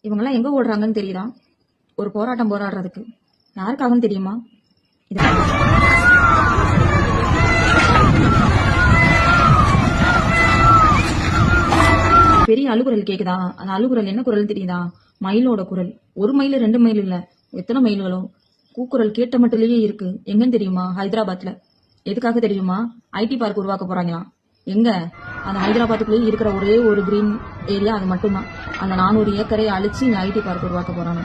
இவங்கெல்லாம் எங்க ஓடுறாங்கன்னு தெரியுதா? ஒரு போராட்டம் போராடுறதுக்கு. யாருக்காகன்னு தெரியுமா? பெரிய அழுகுரல் கேக்குதா? அந்த அழுகுரல் என்ன குரல் தெரியுதா? மயிலோட குரல். 1 மைல் 2 மைல் இல்ல, எத்தனை மைல்களோ கூக்குரல் கேட்ட மட்டும் இருக்கு. எங்கன்னு தெரியுமா? ஹைதராபாத்ல. எதுக்காக தெரியுமா? ஐடி பார்க் உருவாக்க போறாங்களாம். எங்க? அந்த ஹைதராபாத்துக்குள்ளேயே இருக்கிற ஒரே ஒரு கிரீன் ஏரியா அது மட்டும்தான். அந்த 400 ஏக்கரை அழிச்சு இந்த ஐடி பார்க் உருவாக்க போறாங்க.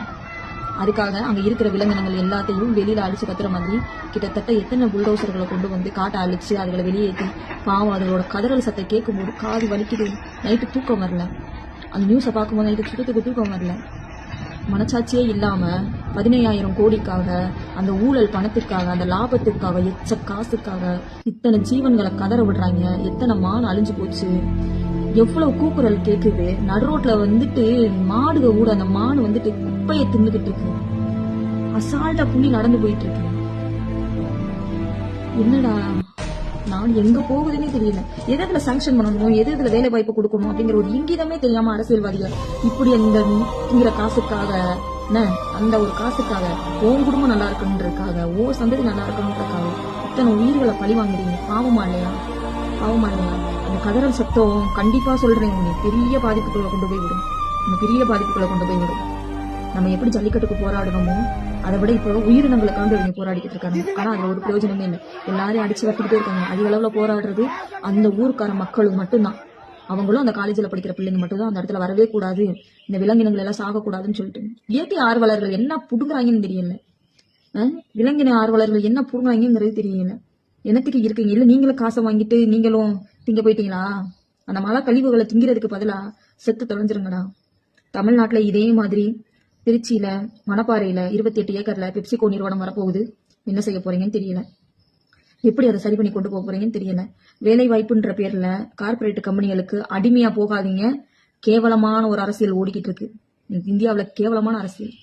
அதுக்காக அங்க இருக்கிற விலங்கினங்கள் எல்லாத்தையும் வெளியில அழிச்சு கத்துற மாதிரி கிட்டத்தட்ட எத்தனை புல்டோசர்களை கொண்டு வந்து காட்டை அழிச்சு அதுகளை வெளியேற்றி பாவம் அதுகளோட கதறல் சத்தை கேட்கும்போது காது வலிக்குது. நைட்டு தூக்கம் வரல. அந்த நியூஸை பார்க்கும்போது நைட்டு சுத்தத்துக்கு தூக்கம் வரல. மனச்சாட்சியே இல்லாம 15,000 கோடிக்காக, அந்த ஊழல் பணத்துக்காக, அந்த லாபத்துக்காக, எச்ச காசுக்காக இத்தனை ஜீவன்களை கதற விடுறாங்க. எத்தனை மான் அழிஞ்சு போச்சு. எவ்வளவு கூக்குரல் கேக்குது. நடுரோட்ல வந்துட்டு மாடுக கூட அந்த மான் வந்துட்டு குப்பையை தின்னுகிட்டு இருக்கு. அசால்ட்டா புள்ளி நடந்து போயிட்டு இருக்கு. என்னடா நான் எங்க போகுதுன்னே தெரியல. எதுல சாங்ஷன் பண்ணணும், எதுல வேலை வாய்ப்பு கொடுக்கணும் அப்படிங்கிற ஒரு இங்கிதமே தெரியாம அரசியல்வாதிகள் இப்படி அந்த காசுக்காக அந்த ஒரு காசுக்காக உன் குடும்பம் நல்லா இருக்கணுன்றதுக்காக, ஓ சந்ததி நல்லா இருக்கணுன்றதுக்காக இத்தனை உயிர்களை பழி வாங்குறீங்க. பாவமா இல்லையா? பாவமா இல்லையா? அந்த கதறல் சத்தம் கண்டிப்பா சொல்றேன் பெரிய பாதிப்புகளை கொண்டு போய் விடும். பெரிய பாதிப்புகளை கொண்டு போய் விடும். நம்ம எப்படி ஜல்லிக்கட்டுக்கு போராடணுமோ அதை விட இப்போ உயிரினங்களுக்காக இவங்க போராடிக்கிட்டு இருக்காங்க. ஆனா அதுல ஒரு பிரயோஜனமே இல்லை. எல்லாரையும் அடிச்சு வட்டிக்கிட்டே இருக்காங்க. அதிக அளவுல போராடுறது அந்த ஊருக்கார மக்களும் மட்டும்தான். அவங்களும் அந்த காலேஜில் படிக்கிற பிள்ளைங்க மட்டும்தான் அந்த இடத்துல வரவே கூடாது, இந்த விலங்கினங்கள் எல்லாம் சாகக்கூடாதுன்னு சொல்லிட்டு இயற்கை ஆர்வலர்கள் என்ன புடுங்குறாங்கன்னு தெரியல. விலங்கின ஆர்வலர்கள் என்ன புடுங்குறாங்கிறது தெரியல. என்னத்துக்கு இருக்கீங்க? இல்ல நீங்களும் காசை வாங்கிட்டு நீங்களும் திங்க போயிட்டீங்களா? அந்த மழை கழிவுகளை திங்கிறதுக்கு பதிலா செத்து தொலைஞ்சிருங்கடா. தமிழ்நாட்டுல இதே மாதிரி திருச்சியில மணப்பாறையில 28 ஏக்கர்ல பெப்சிகோ நிறுவனம் வரப்போகுது. என்ன செய்ய போறீங்கன்னு தெரியல. எப்படி அதை சரி பண்ணி கொண்டு போக போறீங்கன்னு தெரியல. வேலை வாய்ப்புன்ற பேர்ல கார்பரேட் கம்பெனிகளுக்கு அடிமையா போகாதீங்க. கேவலமான ஒரு அரசியல் ஓடிக்கிட்டு இருக்கு இந்தியாவுல. கேவலமான அரசியல்.